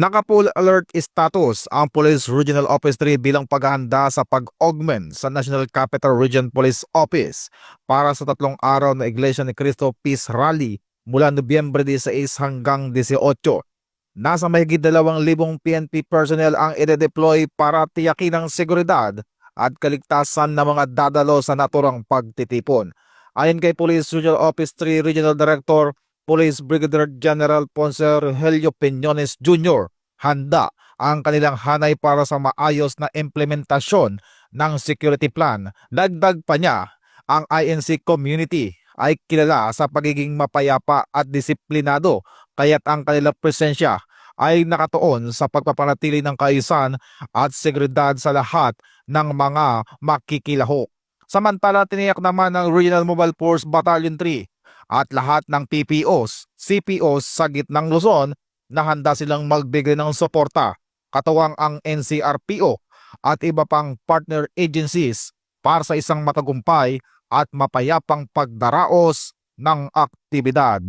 Naka-full alert status ang Police Regional Office 3 bilang paghahanda sa pag-augment sa National Capital Region Police Office para sa 3 araw na Iglesia ni Cristo Peace Rally mula Nobyembre 16 hanggang 18. Nasa mahigit 2,000 PNP personnel ang ide-deploy para tiyakin ang seguridad at kaligtasan ng mga dadalo sa naturang pagtitipon. Ayon kay Police Regional Office 3 Regional Director Police Brigadier General Ponce Rogelio Peñones Jr., handa ang kanilang hanay para sa maayos na implementasyon ng security plan. Dagdag pa niya, ang INC community ay kilala sa pagiging mapayapa at disiplinado, kaya't ang kanilang presensya ay nakatuon sa pagpapanatili ng kaayusan at seguridad sa lahat ng mga makikilahok. Samantala, tiniyak naman ng Regional Mobile Force Battalion 3 at lahat ng PPOs, CPOs sa gitnang Luzon na handa silang magbigay ng suporta, katuwang ang NCRPO at iba pang partner agencies para sa isang matagumpay at mapayapang pagdaraos ng aktibidad.